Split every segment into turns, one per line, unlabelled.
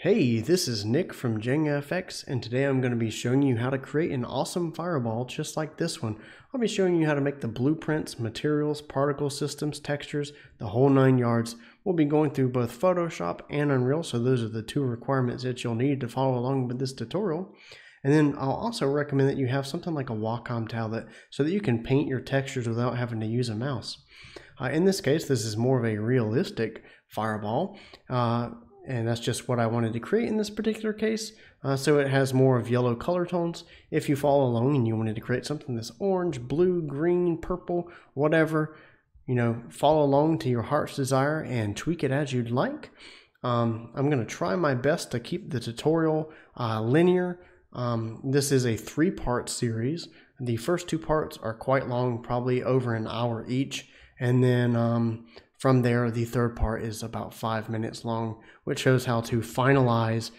Hey, this is Nick from JengaFX, and today I'm going to be showing you how to create an awesome fireball just like this one. I'll be showing you how to make the blueprints, materials, particle systems, textures, the whole 9 yards. We'll be going through both Photoshop and Unreal, so those are the 2 requirements that you'll need to follow along with this tutorial. And then I'll also recommend that you have something like a Wacom tablet so that you can paint your textures without having to use a mouse. In this case, this is more of a realistic fireball. And that's just what I wanted to create in this particular case. So it has more of yellow color tones. If you follow along and you wanted to create something that's orange, blue, green, purple, whatever, follow along to your heart's desire and tweak it as you'd like. I'm going to try my best to keep the tutorial linear. This is a 3-part series. The first 2 parts are quite long, probably over an hour each. And then from there, the 3rd part is about 5 minutes long, which shows how to finalize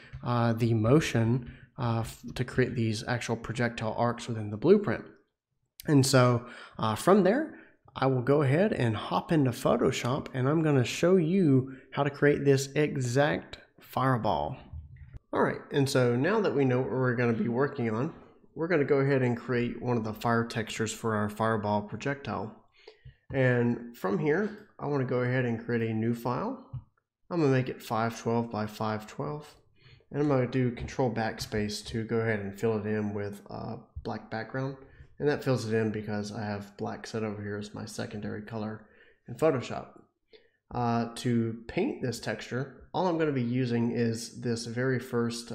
the motion to create these actual projectile arcs within the blueprint. And so from there, I will go ahead and hop into Photoshop, and I'm going to show you how to create this exact fireball. All right, and so now that we know what we're going to be working on, we're going to go ahead and create one of the fire textures for our fireball projectile. And from here, I want to go ahead and create a new file. I'm going to make it 512 by 512. And I'm going to do Control Backspace to go ahead and fill it in with a black background. And that fills it in because I have black set over here as my secondary color in Photoshop. To paint this texture, all I'm going to be using is this very first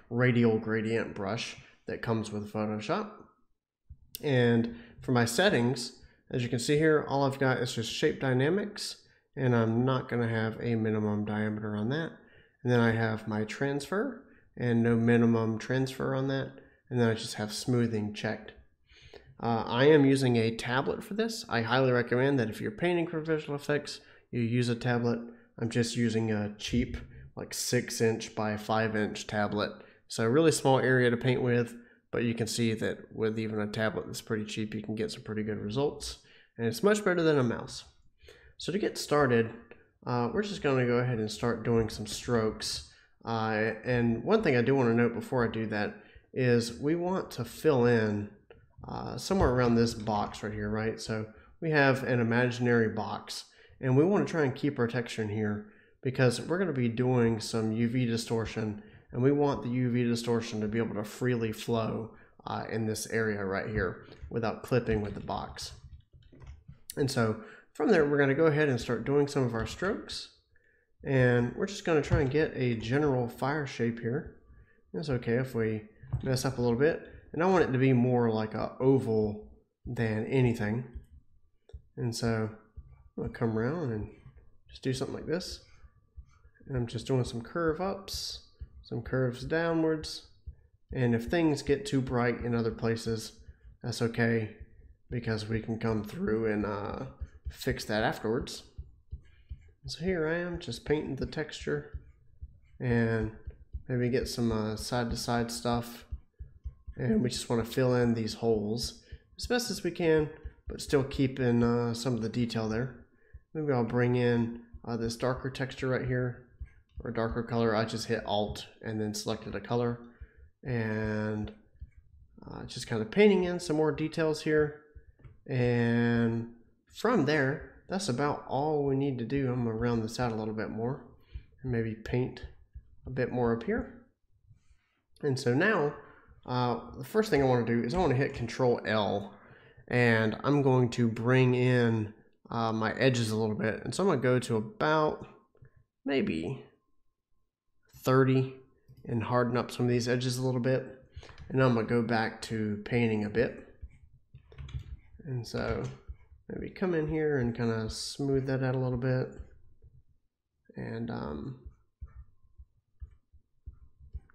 radial gradient brush that comes with Photoshop. And for my settings, as you can see here, all I've got is just shape dynamics, and I'm not going to have a minimum diameter on that. And then I have my transfer and no minimum transfer on that. And then I just have smoothing checked. I am using a tablet for this. I highly recommend that if you're painting for visual effects, you use a tablet. I'm just using a cheap, like 6-inch by 5-inch tablet. So a really small area to paint with. But you can see that with even a tablet that's pretty cheap, you can get some pretty good results. And it's much better than a mouse. So to get started, we're just going to go ahead and start doing some strokes. And one thing I do want to note before I do that is we want to fill in somewhere around this box right here, right? So we have an imaginary box. And we want to try and keep our texture in here because we're going to be doing some UV distortion. And we want the UV distortion to be able to freely flow in this area right here without clipping with the box. And so from there, we're going to go ahead and start doing some of our strokes. And we're just going to try and get a general fire shape here. It's okay if we mess up a little bit. And I want it to be more like an oval than anything. And so I'm going to come around and just do something like this. And I'm just doing some curve ups, some curves downwards, and if things get too bright in other places, that's okay because we can come through and fix that afterwards. So here I am just painting the texture and maybe get some side to side stuff, and we just want to fill in these holes as best as we can, but still keep in some of the detail there. Maybe I'll bring in this darker texture right here, or darker color. I just hit Alt and then selected a color, and just kind of painting in some more details here. And from there, that's about all we need to do. I'm going to round this out a little bit more and maybe paint a bit more up here. And so now the first thing I want to do is I want to hit Control L, and I'm going to bring in my edges a little bit. And so I'm going to go to about maybe 30 and harden up some of these edges a little bit, and I'm going to go back to painting a bit. And so maybe come in here and kind of smooth that out a little bit, and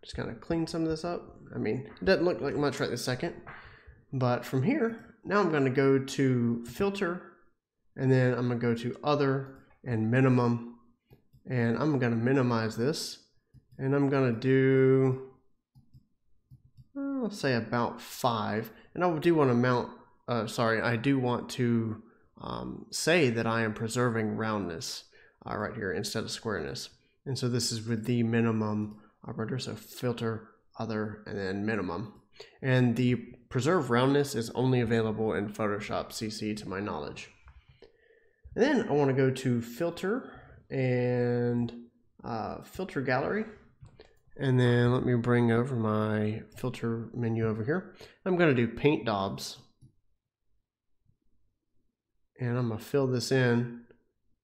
just kind of clean some of this up. I mean, it doesn't look like much right this second, but from here now I'm going to go to filter, and then I'm going to go to other and minimum, and I'm going to minimize this. And I'm going to do, I'll say about 5. And I do want to mount, I do want to say that I am preserving roundness right here instead of squareness. And so this is with the minimum operator, so filter, other, and then minimum. And the preserve roundness is only available in Photoshop CC to my knowledge. And then I want to go to filter and filter gallery. And then let me bring over my filter menu over here. I'm going to do paint daubs. And I'm going to fill this in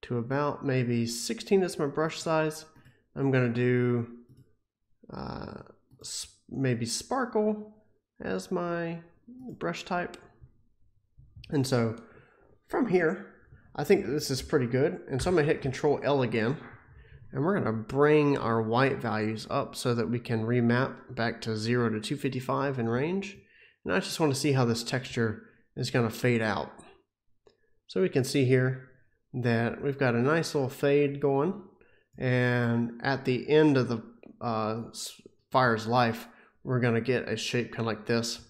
to about maybe 16. That's my brush size. I'm going to do maybe sparkle as my brush type. And so from here, I think that this is pretty good. And so I'm going to hit Control L again. And we're going to bring our white values up so that we can remap back to 0 to 255 in range. And I just want to see how this texture is going to fade out. So we can see here that we've got a nice little fade going. And at the end of the fire's life, we're going to get a shape kind of like this.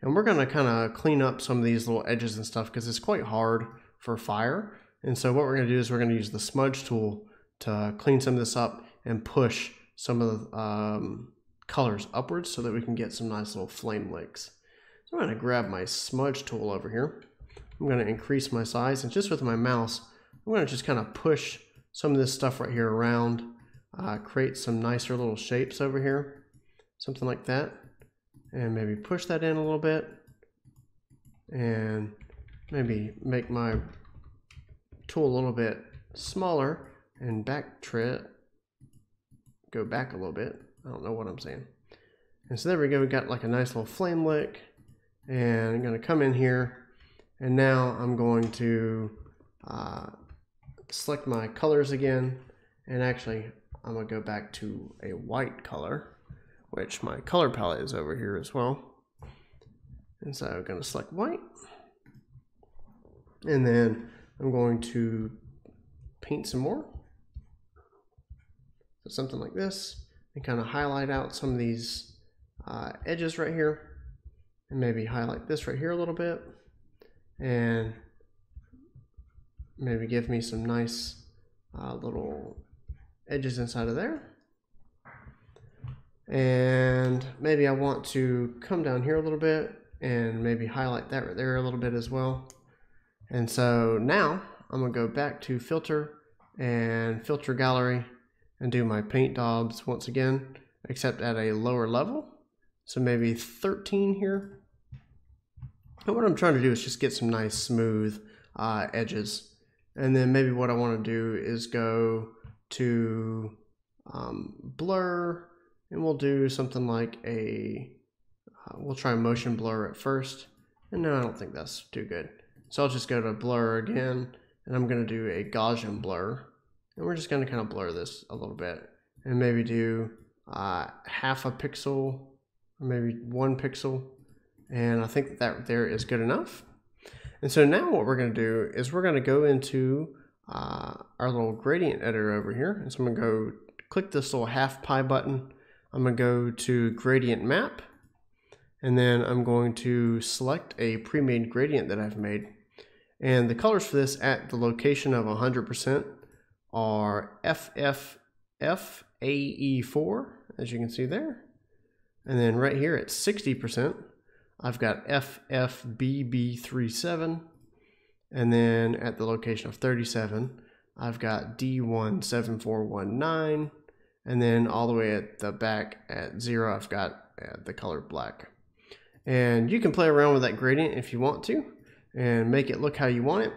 And we're going to kind of clean up some of these little edges and stuff because it's quite hard for fire. And so what we're going to do is we're going to use the smudge tool to clean some of this up and push some of the colors upwards so that we can get some nice little flame licks. So I'm going to grab my smudge tool over here. I'm going to increase my size, and just with my mouse, I'm going to just kind of push some of this stuff right here around, create some nicer little shapes over here, something like that, and maybe push that in a little bit, and maybe make my tool a little bit smaller and go back a little bit. I don't know what I'm saying. And so there we go. We got like a nice little flame lick, and I'm going to come in here, and now I'm going to select my colors again, and actually I'm going to go back to a white color, which my color palette is over here as well. And so I'm going to select white, and then I'm going to paint some more. So something like this, and kind of highlight out some of these edges right here, and maybe highlight this right here a little bit, and maybe give me some nice little edges inside of there. And maybe I want to come down here a little bit and maybe highlight that right there a little bit as well. And so now I'm going to go back to filter and filter gallery and do my paint daubs once again, except at a lower level. So maybe 13 here. And what I'm trying to do is just get some nice smooth edges. And then maybe what I want to do is go to blur, and we'll do something like we'll try motion blur at first. And no, I don't think that's too good. So I'll just go to blur again, and I'm going to do a Gaussian blur. And we're just going to kind of blur this a little bit, and maybe do half a pixel, or maybe 1 pixel. And I think that there is good enough. And so now what we're going to do is we're going to go into our little gradient editor over here. And so I'm going to go click this little half pi button. I'm going to go to gradient map, and then I'm going to select a pre-made gradient that I've made. And the colors for this at the location of 100% are FFFAE4, as you can see there. And then right here at 60%, I've got FFBB37. And then at the location of 37, I've got D17419. And then all the way at the back at 0, I've got the color black. And you can play around with that gradient if you want to and make it look how you want it.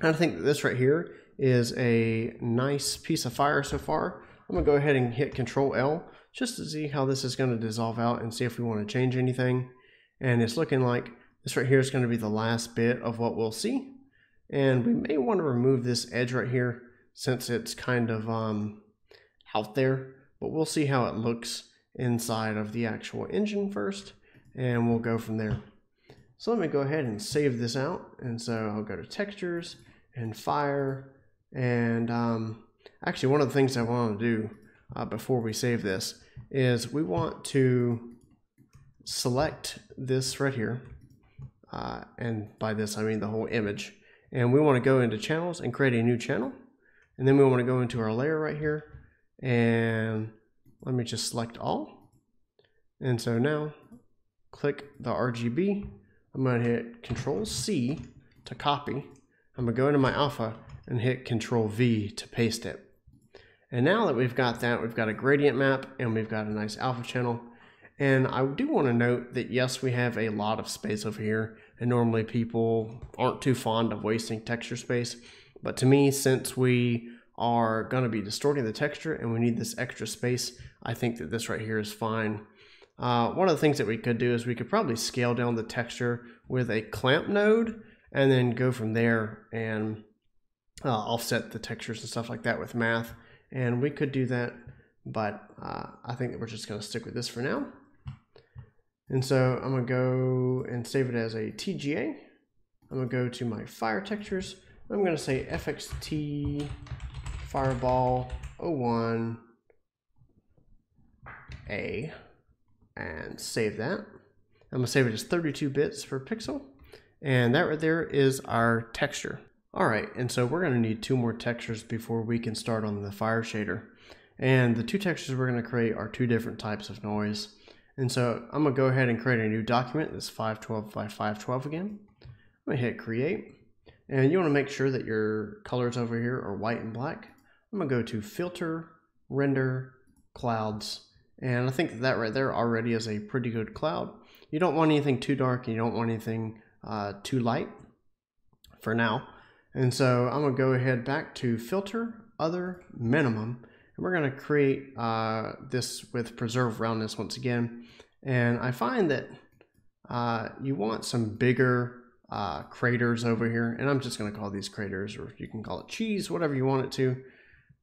And I think that this right here is a nice piece of fire so far. I'm going to go ahead and hit Control L just to see how this is going to dissolve out and see if we want to change anything. And it's looking like this right here is going to be the last bit of what we'll see. And we may want to remove this edge right here since it's kind of out there, but we'll see how it looks inside of the actual engine first, and we'll go from there. So let me go ahead and save this out. And so I'll go to textures and fire, and actually one of the things I want to do before we save this is we want to select this right here, and by this I mean the whole image, and we want to go into channels and create a new channel, and then we want to go into our layer right here and let me just select all. And so now click the RGB. I'm going to hit Control C to copy. I'm going to go into my alpha and hit Control V to paste it. And now that we've got that, we've got a gradient map and we've got a nice alpha channel. And I do want to note that yes, we have a lot of space over here, and normally people aren't too fond of wasting texture space. But to me, since we are going to be distorting the texture and we need this extra space, I think that this right here is fine. One of the things that we could do is we could probably scale down the texture with a clamp node and then go from there and offset the textures and stuff like that with math. And we could do that, but I think that we're just going to stick with this for now. And so I'm going to go and save it as a TGA. I'm going to go to my fire textures. I'm going to say FXT Fireball 01 A and save that. I'm going to save it as 32 bits per pixel. And that right there is our texture. All right, and so we're going to need 2 more textures before we can start on the fire shader. And the 2 textures we're going to create are 2 different types of noise. And so I'm going to go ahead and create a new document that's 512 by 512 again. I'm going to hit create. And you want to make sure that your colors over here are white and black. I'm going to go to filter, render, clouds. And I think that right there already is a pretty good cloud. You don't want anything too dark and you don't want anything too light for now. And so I'm going to go ahead back to filter, other, minimum. And we're going to create this with preserve roundness once again. And I find that you want some bigger craters over here. And I'm just going to call these craters, or you can call it cheese, whatever you want it to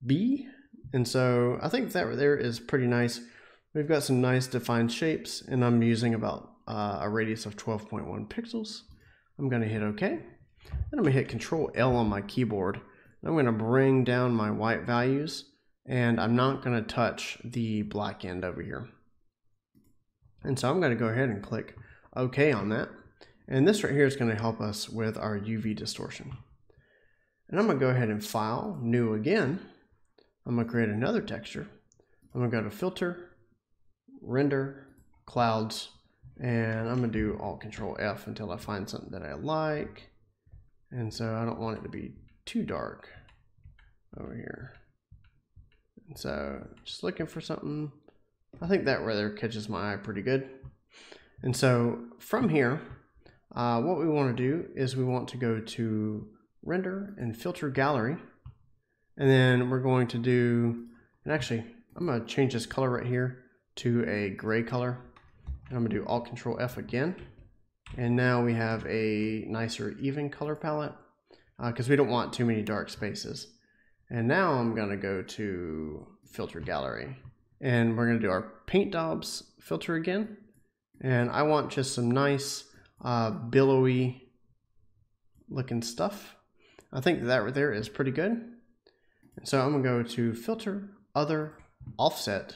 be. And so I think that there is pretty nice. We've got some nice defined shapes, and I'm using about a radius of 12.1 pixels. I'm going to hit OK. Then I'm going to hit Control L on my keyboard. I'm going to bring down my white values, and I'm not going to touch the black end over here. And so I'm going to go ahead and click OK on that. And this right here is going to help us with our UV distortion. And I'm going to go ahead and File, New again. I'm going to create another texture. I'm going to go to Filter, Render, Clouds, and I'm going to do Alt Control F until I find something that I like. And so I don't want it to be too dark over here. And so just looking for something. I think that right there catches my eye pretty good. And so from here, what we want to do is we want to go to Render and Filter Gallery. And then we're going to do, and actually I'm going to change this color right here to a gray color. And I'm going to do Alt Control F again. And now we have a nicer even color palette because we don't want too many dark spaces. And now I'm going to go to Filter Gallery. And we're going to do our Paint Daubs filter again. And I want just some nice billowy looking stuff. I think that right there is pretty good. And so I'm going to go to Filter, Other, Offset.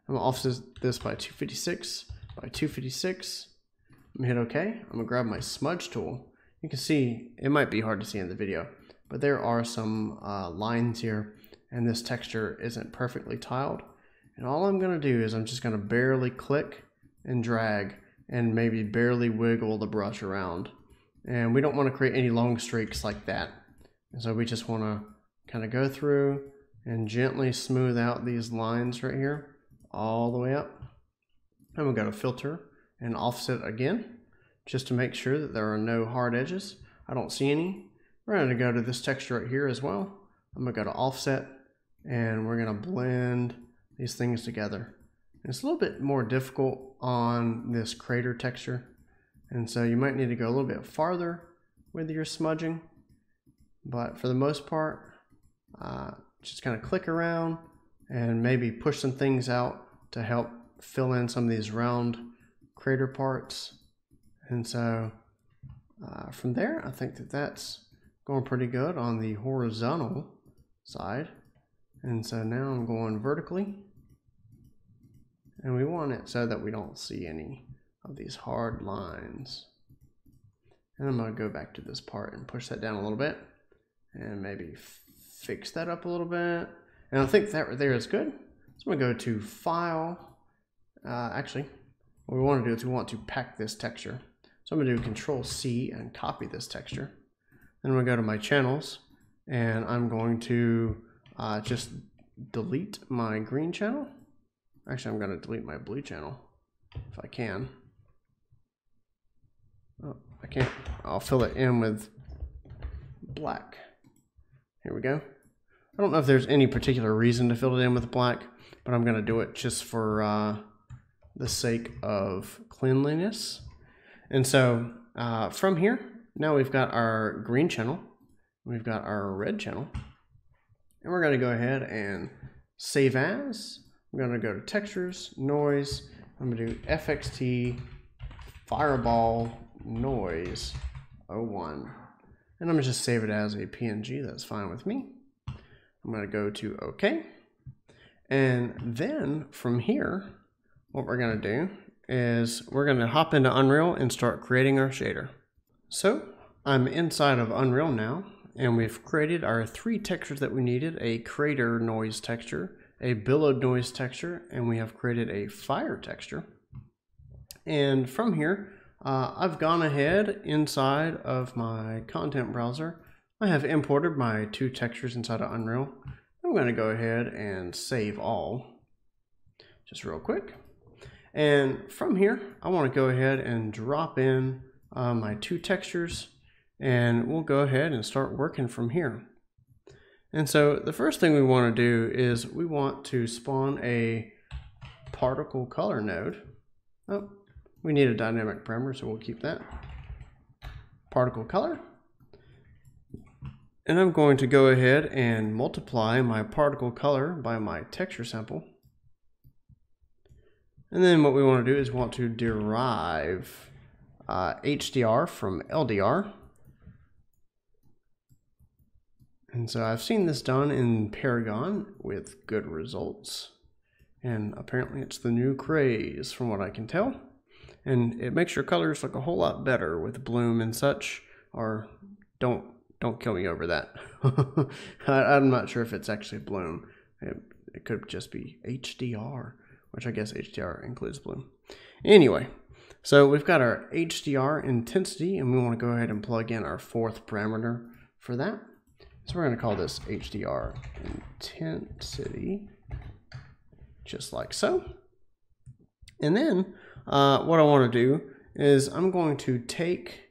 I'm going to offset this by 256 by 256. I'm going to hit OK. I'm going to grab my smudge tool. You can see, it might be hard to see in the video, but there are some lines here, and this texture isn't perfectly tiled. And all I'm going to do is I'm just going to barely click and drag and maybe barely wiggle the brush around. And we don't want to create any long streaks like that. And so we just want to kind of go through and gently smooth out these lines right here all the way up. I'm going to go to Filter and Offset again, just to make sure that there are no hard edges. I don't see any. We're going to go to this texture right here as well. I'm going to go to Offset, and we're going to blend these things together. And it's a little bit more difficult on this crater texture, and so you might need to go a little bit farther with your smudging. But for the most part, just kind of click around and maybe push some things out to help fill in some of these round crater parts. And so from there, I think that that's going pretty good on the horizontal side. And so now I'm going vertically, and we want it so that we don't see any of these hard lines. And I'm going to go back to this part and push that down a little bit and maybe fix that up a little bit. And I think that right there is good. So I'm going to go to File. Actually, what we want to do is we want to pack this texture. So I'm going to do Control C and copy this texture. Then I'm going to go to my channels, and I'm going to just delete my green channel. Actually, I'm going to delete my blue channel if I can. Oh, I can't. I'll fill it in with black. Here we go. I don't know if there's any particular reason to fill it in with black, but I'm going to do it just for the sake of cleanliness. And so from here, now we've got our green channel, we've got our red channel, and we're going to go ahead and save as. I'm going to go to Textures, Noise. I'm going to do FXT Fireball Noise 01. And I'm going to just save it as a PNG. That's fine with me. I'm going to go to OK. And then from here, what we're going to do is we're going to hop into Unreal and start creating our shader. So I'm inside of Unreal now, and we've created our 3 textures that we needed: a crater noise texture, a billowed noise texture, and we have created a fire texture. And from here, I've gone ahead inside of my content browser. I have imported my 2 textures inside of Unreal. I'm going to go ahead and save all, just real quick. And from here, I want to go ahead and drop in my 2 textures, and we'll go ahead and start working from here. And so the first thing we want to do is we want to spawn a particle color node. Oh, we need a dynamic parameter, so we'll keep that. Particle color. And I'm going to go ahead and multiply my particle color by my texture sample. And then what we want to do is want to derive HDR from LDR. And so I've seen this done in Paragon with good results. And apparently it's the new craze from what I can tell. And it makes your colors look a whole lot better with bloom and such. Or don't kill me over that. I'm not sure if it's actually bloom. It could just be HDR, which I guess HDR includes bloom. Anyway, so we've got our HDR intensity, and we want to go ahead and plug in our 4th parameter for that. So we're going to call this HDR intensity, just like so. And then what I want to do is I'm going to take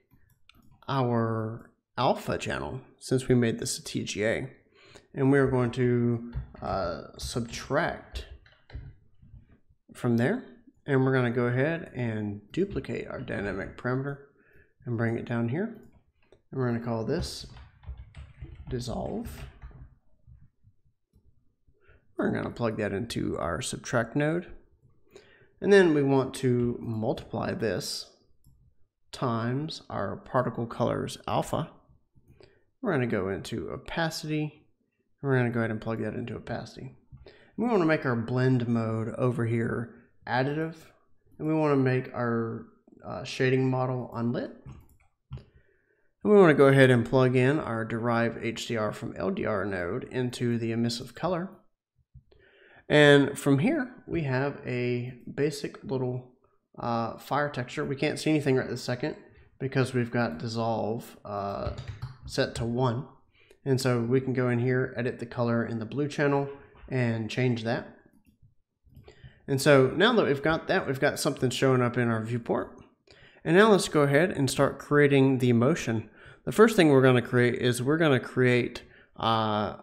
our alpha channel, since we made this a TGA, and we're going to subtract from there, and we're going to go ahead and duplicate our dynamic parameter and bring it down here, and we're going to call this dissolve. We're going to plug that into our subtract node, and then we want to multiply this times our particle colors alpha. We're going to go into opacity, and we're going to go ahead and plug that into opacity. We want to make our blend mode over here additive, and we want to make our shading model unlit. And we want to go ahead and plug in our derive HDR from LDR node into the emissive color. And from here, we have a basic little fire texture. We can't see anything right this second because we've got dissolve set to 1. And so we can go in here, edit the color in the blue channel, and change that. And so now that we've got that, we've got something showing up in our viewport. And now let's go ahead and start creating the motion. The first thing we're going to create is we're going to create our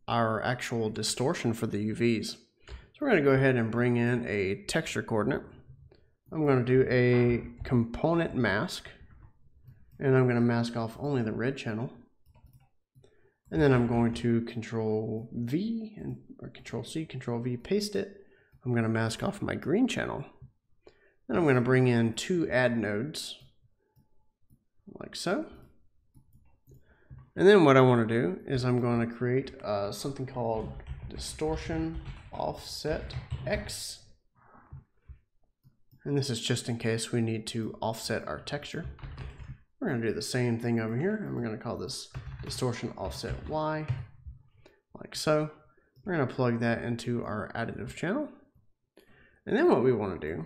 actual distortion for the UVs. So we're going to go ahead and bring in a texture coordinate. I'm going to do a component mask, and I'm going to mask off only the red channel. And then I'm going to Control V or Control C, Control V, paste it. I'm going to mask off my green channel. Then I'm going to bring in 2 add nodes, like so. And then what I want to do is I'm going to create something called distortion offset X. And this is just in case we need to offset our texture. We're going to do the same thing over here, and we're going to call this distortion offset Y, like so. We're going to plug that into our additive channel. And then what we want to do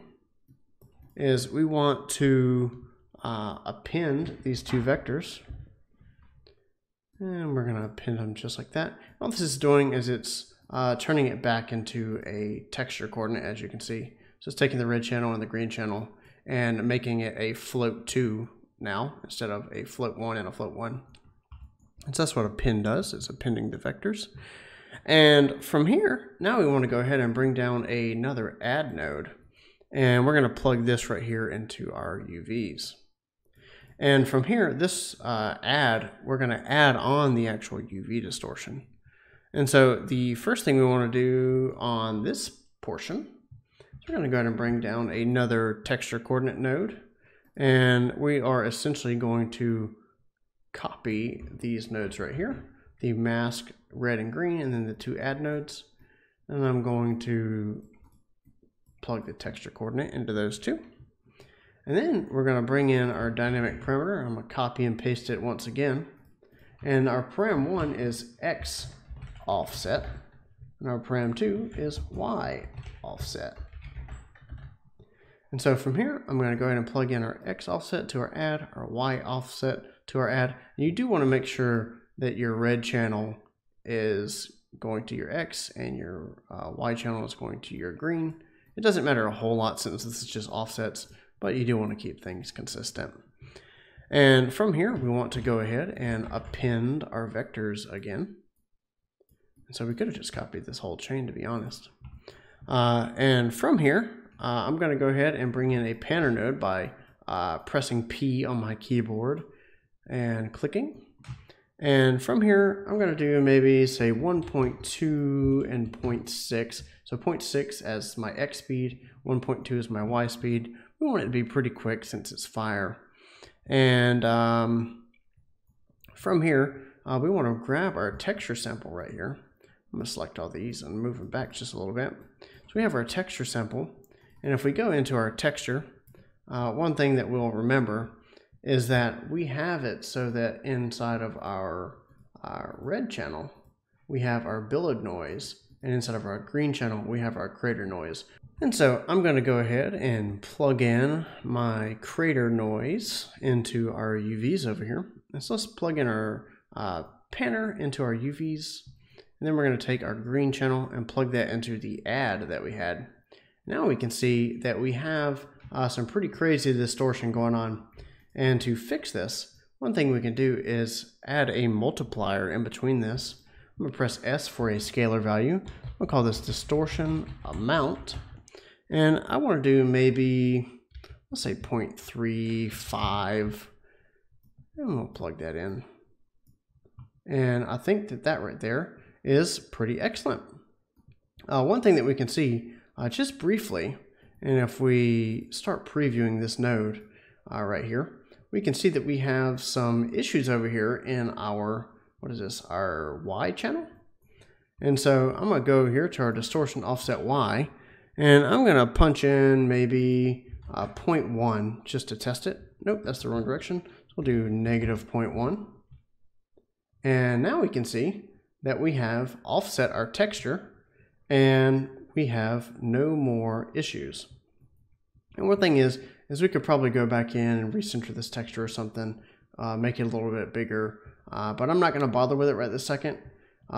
is we want to append these two vectors. And we're going to append them just like that. All this is doing is it's turning it back into a texture coordinate, as you can see. So it's taking the red channel and the green channel and making it a float 2 now instead of a float 1 and a float 1. And so that's what append does, it's appending the vectors. And from here, now we want to go ahead and bring down another add node. And we're going to plug this right here into our UVs. And from here, this we're going to add on the actual UV distortion. And so the first thing we want to do on this portion, we're going to go ahead and bring down another texture coordinate node. And we are essentially going to copy these nodes right here, the mask red and green, and then the two add nodes. And I'm going to plug the texture coordinate into those two. And then we're going to bring in our dynamic parameter. I'm going to copy and paste it once again. And our param1 is X offset, and our param2 is Y offset. And so from here, I'm going to go ahead and plug in our X offset to our add, our Y offset to our add. And you do want to make sure that your red channel is going to your X and your Y channel is going to your green. It doesn't matter a whole lot since this is just offsets, but you do want to keep things consistent. And from here, we want to go ahead and append our vectors again. And so we could have just copied this whole chain, to be honest. And from here, I'm going to go ahead and bring in a panner node by pressing P on my keyboard and clicking. And from here, I'm going to do maybe say 1.2 and 0.6. So 0.6 as my X speed, 1.2 is my Y speed. We want it to be pretty quick since it's fire. And from here, we want to grab our texture sample right here. I'm going to select all these and move them back just a little bit. So we have our texture sample. And if we go into our texture, one thing that we'll remember is that we have it so that inside of our red channel, we have our billow noise, and inside of our green channel, we have our crater noise. And so I'm going to go ahead and plug in my crater noise into our UVs over here. And so let's plug in our panner into our UVs, and then we're going to take our green channel and plug that into the add that we had. Now we can see that we have some pretty crazy distortion going on. And to fix this, one thing we can do is add a multiplier in between this. I'm going to press S for a scalar value. We'll call this distortion amount. And I want to do maybe, let's say 0.35. And we'll plug that in. And I think that right there is pretty excellent. One thing that we can see just briefly, and if we start previewing this node right here, we can see that we have some issues over here in our, what is this, our Y channel. And so I'm going to go here to our distortion offset Y, and I'm going to punch in maybe 0.1 just to test it. Nope, that's the wrong direction. So we'll do negative 0.1. And now we can see that we have offset our texture and we have no more issues. And one thing is we could probably go back in and recenter this texture or something, make it a little bit bigger, but I'm not going to bother with it right this second.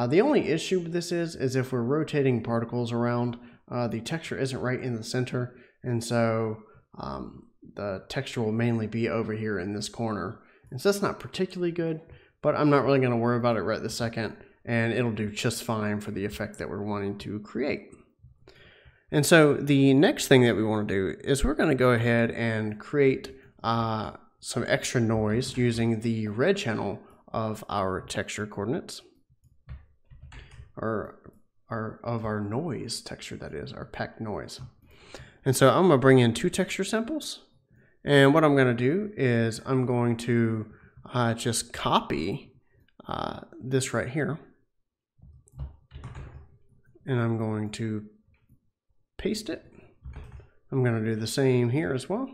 The only issue with this is if we're rotating particles around, the texture isn't right in the center, and so the texture will mainly be over here in this corner. And so that's not particularly good, but I'm not really going to worry about it right this second, and it'll do just fine for the effect that we're wanting to create. And so the next thing that we want to do is we're going to go ahead and create some extra noise using the red channel of our texture coordinates, or of our noise texture, that is, our packed noise. And so I'm going to bring in two texture samples. And what I'm going to do is I'm going to just copy this right here. And I'm going to paste it. I'm going to do the same here as well.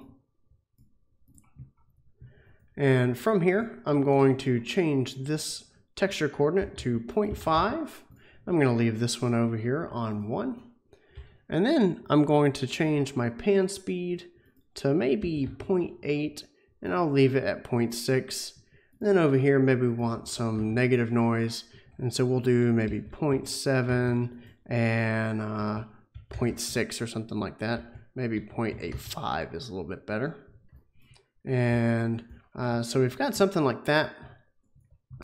And from here, I'm going to change this texture coordinate to 0.5. I'm going to leave this one over here on 1. And then I'm going to change my pan speed to maybe 0.8, and I'll leave it at 0.6. Then over here, maybe we want some negative noise, and so we'll do maybe 0.7 and 0.6 or something like that. Maybe 0.85 is a little bit better. And so we've got something like that.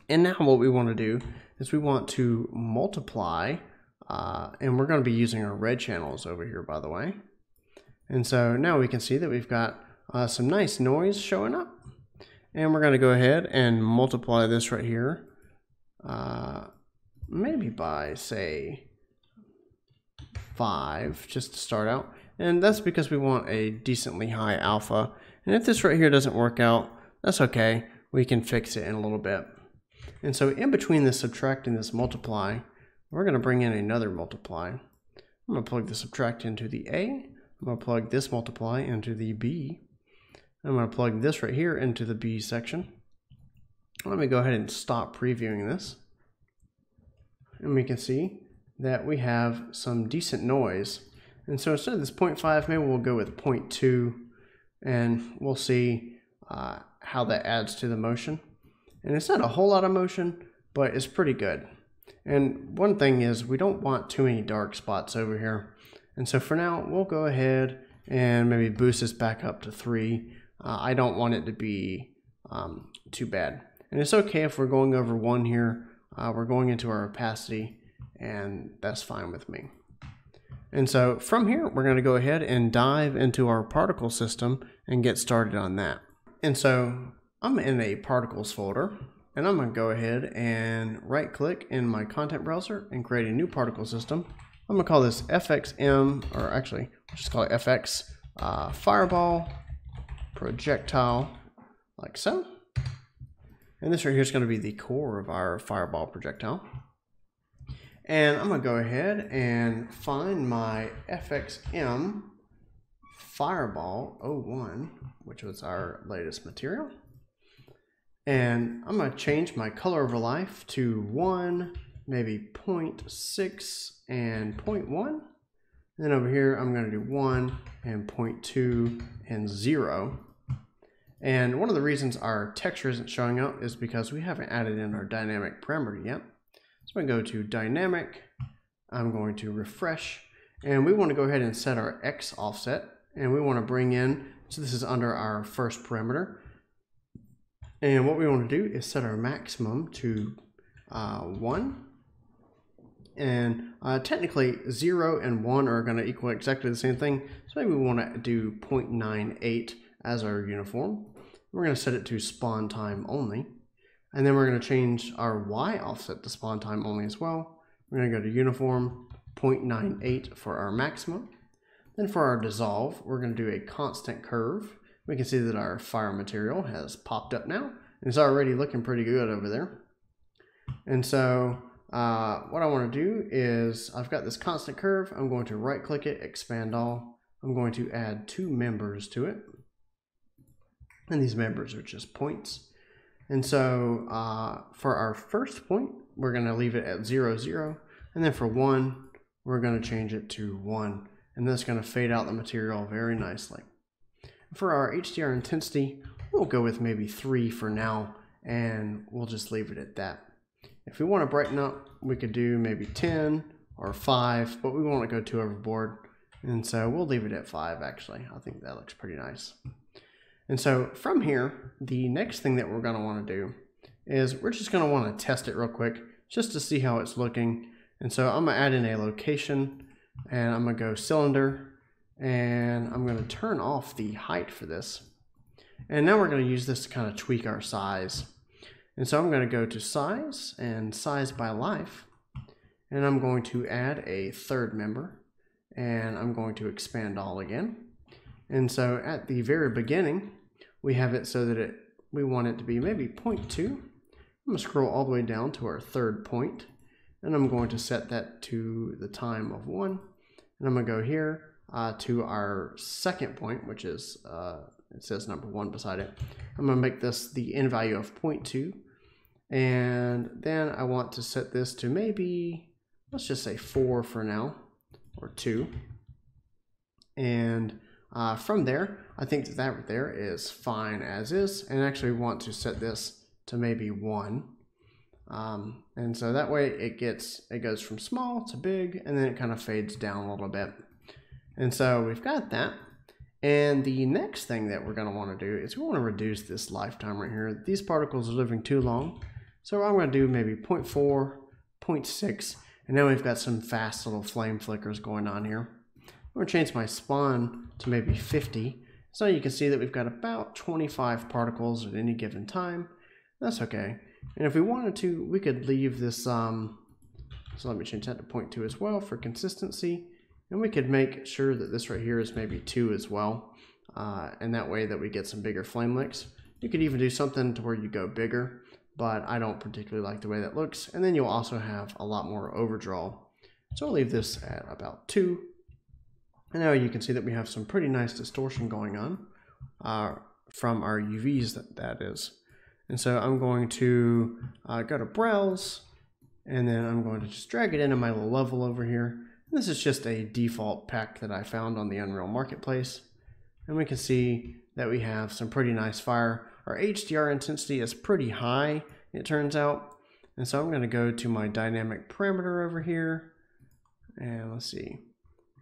And now what we want to do is we want to multiply, and we're going to be using our red channels over here, by the way. And so now we can see that we've got some nice noise showing up. And we're going to go ahead and multiply this right here, maybe by, say, 5, just to start out. And that's because we want a decently high alpha. And if this right here doesn't work out, that's okay. We can fix it in a little bit. And so in between this subtract and this multiply, we're going to bring in another multiply. I'm going to plug the subtract into the A. I'm going to plug this multiply into the B. I'm going to plug this right here into the B section. Let me go ahead and stop previewing this. And we can see that we have some decent noise. And so instead of this 0.5, maybe we'll go with 0.2, and we'll see how that adds to the motion. And it's not a whole lot of motion, but it's pretty good. And one thing is we don't want too many dark spots over here. And so for now, we'll go ahead and maybe boost this back up to 3. I don't want it to be too bad. And it's okay if we're going over 1 here. We're going into our opacity, and that's fine with me. And so from here, we're going to go ahead and dive into our particle system and get started on that. And so I'm in a particles folder, and I'm going to go ahead and right click in my content browser and create a new particle system. I'm going to call this FXM, or actually, let's just call it FX Fireball Projectile, like so. And this right here is going to be the core of our fireball projectile. And I'm going to go ahead and find my FXM Fireball 01, which was our latest material. And I'm going to change my color over life to 1, maybe 0.6 and 0.1. Then over here, I'm going to do 1 and 0.2 and 0. And one of the reasons our texture isn't showing up is because we haven't added in our dynamic parameter yet. So I'm going to go to dynamic, I'm going to refresh, and we want to go ahead and set our X offset, and we want to bring in, so this is under our first parameter. And what we want to do is set our maximum to 1. And technically 0 and 1 are going to equal exactly the same thing. So maybe we want to do 0.98 as our uniform. We're going to set it to spawn time only. And then we're going to change our Y offset to spawn time only as well. We're going to go to uniform 0.98 for our maximum. Then for our dissolve, we're going to do a constant curve. We can see that our fire material has popped up now. And it's already looking pretty good over there. And so what I want to do is, I've got this constant curve. I'm going to right click it, expand all. I'm going to add 2 members to it. And these members are just points. And so for our first point, we're going to leave it at 0, 0. And then for 1, we're going to change it to 1. And that's going to fade out the material very nicely. For our HDR intensity, we'll go with maybe 3 for now, and we'll just leave it at that. If we want to brighten up, we could do maybe 10 or 5, but we won't go too overboard. And so we'll leave it at 5 actually. I think that looks pretty nice. And so from here, the next thing that we're going to want to do is we're just going to want to test it real quick just to see how it's looking. And so I'm going to add in a location, and I'm going to go cylinder, and I'm going to turn off the height for this. And now we're going to use this to kind of tweak our size. And so I'm going to go to size and size by life, and I'm going to add a third member, and I'm going to expand all again. And so at the very beginning, we have it so that we want it to be maybe 0.2. I'm going to scroll all the way down to our third point, and I'm going to set that to the time of 1. And I'm going to go here to our second point, which is, it says number 1 beside it. I'm going to make this the end value of 0.2. And then I want to set this to maybe let's just say 4 for now, or 2. And from there, I think that right there is fine as is, and actually want to set this to maybe 1. And so that way it goes from small to big, and then it kind of fades down a little bit. And so we've got that. And the next thing that we're going to want to do is we want to reduce this lifetime right here. These particles are living too long. So I'm going to do maybe 0.4, 0.6, and now we've got some fast little flame flickers going on here. I'm going to change my spawn to maybe 50. So you can see that we've got about 25 particles at any given time. That's okay. And if we wanted to, we could leave this, so let me change that to 0.2 as well for consistency. And we could make sure that this right here is maybe 2 as well. And that way that we get some bigger flame licks. You could even do something to where you go bigger, but I don't particularly like the way that looks. And then you'll also have a lot more overdraw. So I'll leave this at about 2. And now you can see that we have some pretty nice distortion going on from our UVs, that is. And so I'm going to go to Browse, and then I'm going to just drag it into my little level over here. This is just a default pack that I found on the Unreal Marketplace. And we can see that we have some pretty nice fire. Our HDR intensity is pretty high, it turns out. And so I'm going to go to my dynamic parameter over here. And let's see.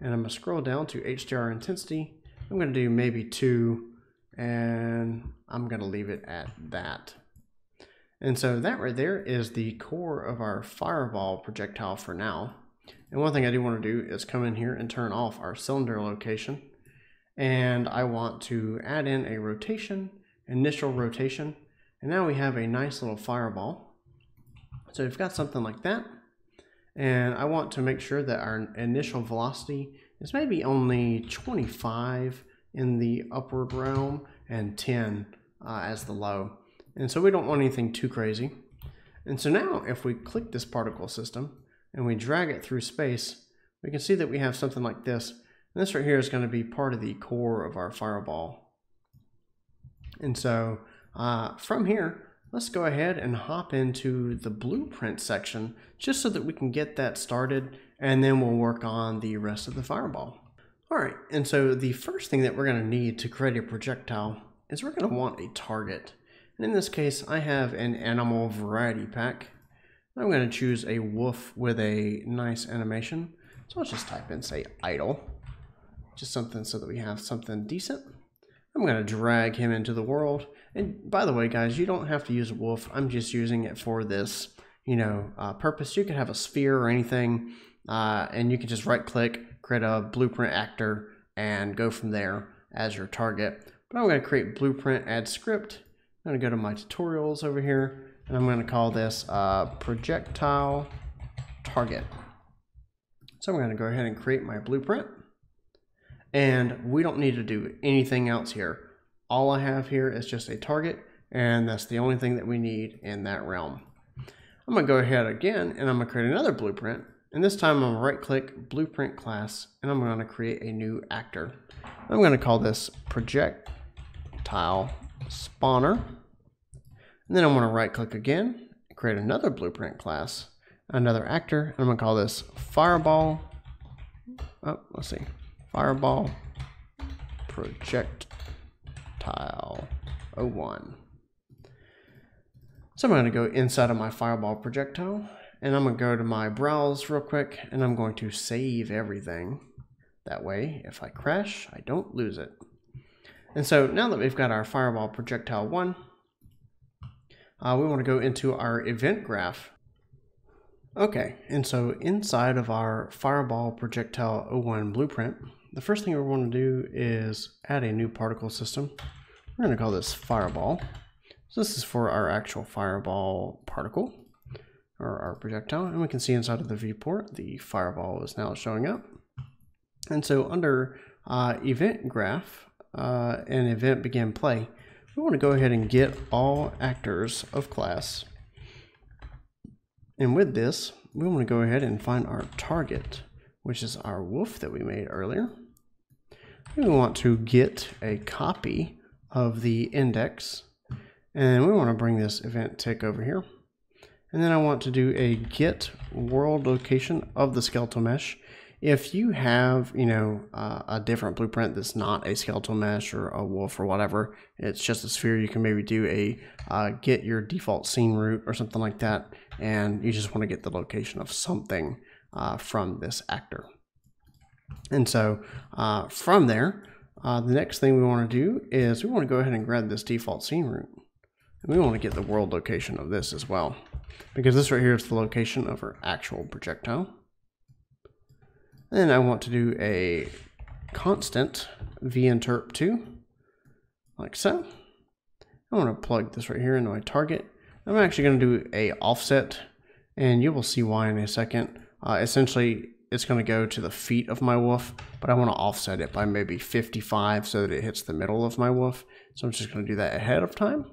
And I'm going to scroll down to HDR intensity. I'm going to do maybe 2. And I'm going to leave it at that. And so that right there is the core of our fireball projectile for now. And one thing I do want to do is come in here and turn off our cylinder location. And I want to add in a rotation, initial rotation. And now we have a nice little fireball. So we've got something like that. And I want to make sure that our initial velocity is maybe only 25 in the upward realm and 10 as the low. And so we don't want anything too crazy. And so now if we click this particle system and we drag it through space, we can see that we have something like this. And this right here is going to be part of the core of our fireball. And so from here, let's go ahead and hop into the blueprint section just so that we can get that started, and then we'll work on the rest of the fireball. All right, and so the first thing that we're going to need to create a projectile is we're going to want a target. And in this case, I have an animal variety pack. I'm going to choose a wolf with a nice animation. So I'll just type in, say, idle. Just something so that we have something decent. I'm going to drag him into the world. And by the way, guys, you don't have to use a wolf. I'm just using it for this, purpose. You could have a sphere or anything, and you can just right-click, create a blueprint actor, and go from there as your target. But I'm going to create blueprint, add script. I'm going to go to my tutorials over here, and I'm going to call this projectile target. So I'm going to go ahead and create my blueprint. And we don't need to do anything else here. All I have here is just a target, and that's the only thing that we need in that realm. I'm going to go ahead again, and I'm going to create another blueprint. And this time I'm going to right-click Blueprint Class, and I'm going to create a new actor. I'm going to call this Projectile Spawner. And then I'm going to right-click again, create another Blueprint Class, another actor, and I'm going to call this Fireball. Fireball Projectile 01. So I'm going to go inside of my fireball projectile, and I'm going to go to my browse real quick, and I'm going to save everything. That way, if I crash, I don't lose it. And so now that we've got our fireball projectile 1, we want to go into our event graph. Okay, and so inside of our fireball projectile 01 blueprint, the first thing we want to do is add a new particle system. We're going to call this fireball. So this is for our actual fireball particle, or our projectile, and we can see inside of the viewport, the fireball is now showing up. And so under event graph and event begin play, we want to go ahead and get all actors of class. And with this, we want to go ahead and find our target, which is our wolf that we made earlier. We want to get a copy of the index, and we want to bring this event tick over here. And then I want to do a get world location of the skeletal mesh. If you have, a different blueprint that's not a skeletal mesh or a wolf or whatever, it's just a sphere, you can maybe do a get your default scene root or something like that, and you just want to get the location of something from this actor. And so from there, the next thing we want to do is we want to go ahead and grab this default scene root. And we want to get the world location of this as well, because this right here is the location of our actual projectile. Then I want to do a constant vinterp2, like so. I want to plug this right here into my target. I'm actually going to do a offset, and you will see why in a second. Essentially, it's going to go to the feet of my wolf, but I want to offset it by maybe 55 so that it hits the middle of my wolf. So I'm just going to do that ahead of time.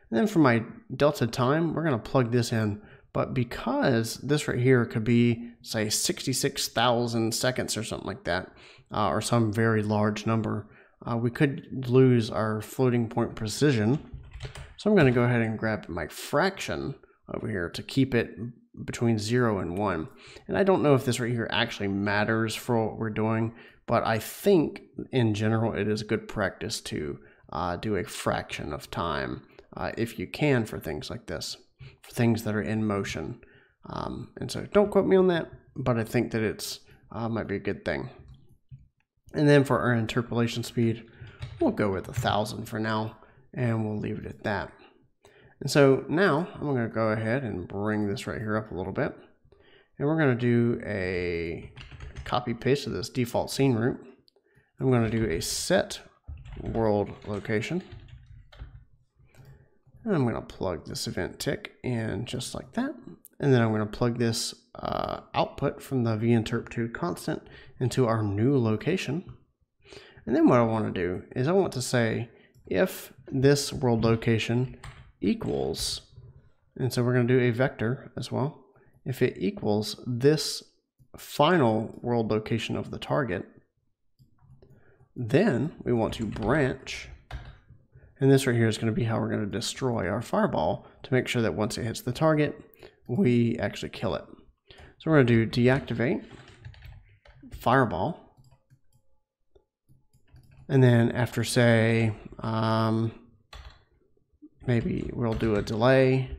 And then for my delta time, we're going to plug this in. But because this right here could be, say, 66,000 seconds or something like that, or some very large number, we could lose our floating point precision. So I'm going to go ahead and grab my fraction over here to keep it between 0 and 1. And I don't know if this right here actually matters for what we're doing, but I think in general it is good practice to do a fraction of time if you can for things like this, for things that are in motion. And so don't quote me on that, but I think that it's might be a good thing. And then for our interpolation speed, we'll go with 1,000 for now, and we'll leave it at that. And so now I'm going to go ahead and bring this right here up a little bit. And we're going to do a copy paste of this default scene root. I'm going to do a set world location. And I'm going to plug this event tick in just like that. And then I'm going to plug this output from the vinterp2 constant into our new location. And then what I want to do is I want to say if this world location equals, and so we're going to do a vector as well, if it equals this final world location of the target, then we want to branch, and this right here is going to be how we're going to destroy our fireball to make sure that once it hits the target, we actually kill it. So we're going to do deactivate fireball, and then after, say, maybe we'll do a delay.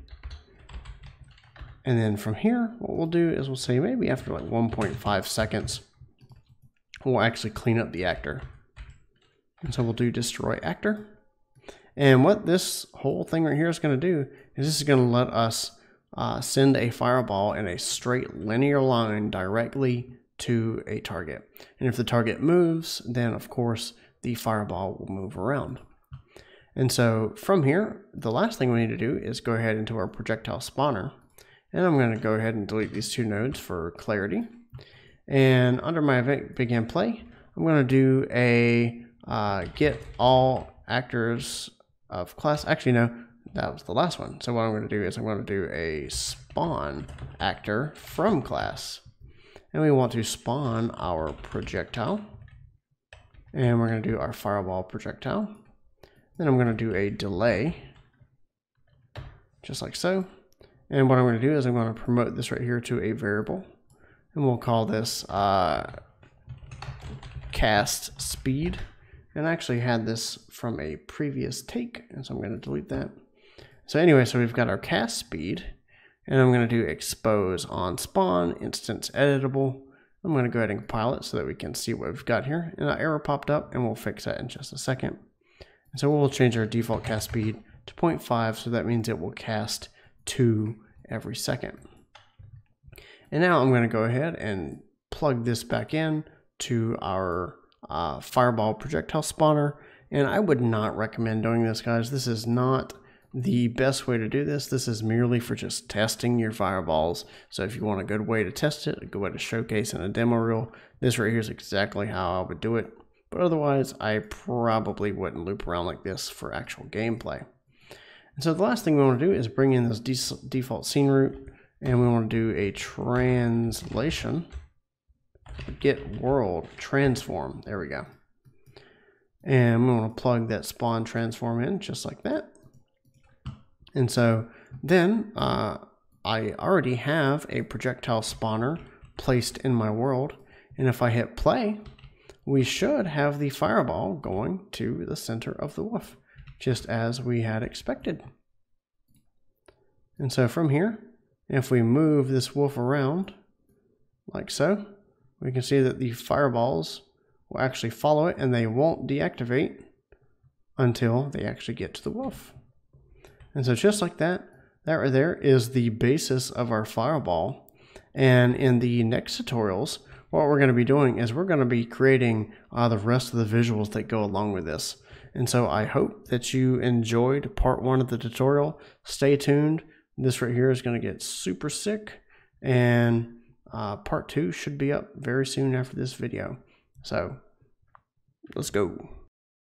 And then from here, what we'll do is we'll say maybe after like 1.5 seconds, we'll actually clean up the actor. And so we'll do destroy actor. And what this whole thing right here is going to do is this is going to let us send a fireball in a straight linear line directly to a target. And if the target moves, then of course the fireball will move around. And so from here, the last thing we need to do is go ahead into our projectile spawner. And I'm going to go ahead and delete these two nodes for clarity. And under my event begin play, I'm going to do a get all actors of class. Actually, no, that was the last one. So what I'm going to do is I'm going to do a spawn actor from class. And we want to spawn our projectile. And we're going to do our fireball projectile. Then I'm going to do a delay, just like so. And what I'm going to do is I'm going to promote this right here to a variable. And we'll call this cast speed. And I actually had this from a previous take, and so I'm going to delete that. So anyway, so we've got our cast speed. And I'm going to do expose on spawn, instance editable. I'm going to go ahead and compile it so that we can see what we've got here. And an error popped up, and we'll fix that in just a second. And so we'll change our default cast speed to 0.5, so that means it will cast 2 every second. And now I'm going to go ahead and plug this back in to our fireball projectile spawner. And I would not recommend doing this, guys. This is not the best way to do this. This is merely for just testing your fireballs. So if you want a good way to test it, a good way to showcase in a demo reel, this right here is exactly how I would do it. But otherwise, I probably wouldn't loop around like this for actual gameplay. And so the last thing we want to do is bring in this default scene root, and we want to do a translation, get world transform. There we go. And we want to plug that spawn transform in just like that. And so then I already have a projectile spawner placed in my world, and if I hit play, we should have the fireball going to the center of the wolf, just as we had expected. And so from here, if we move this wolf around like so, we can see that the fireballs will actually follow it and they won't deactivate until they actually get to the wolf. And so just like that, that right there is the basis of our fireball. And in the next tutorials, what we're going to be doing is we're going to be creating the rest of the visuals that go along with this. And so I hope that you enjoyed part 1 of the tutorial. Stay tuned. This right here is going to get super sick, and part 2 should be up very soon after this video. So let's go.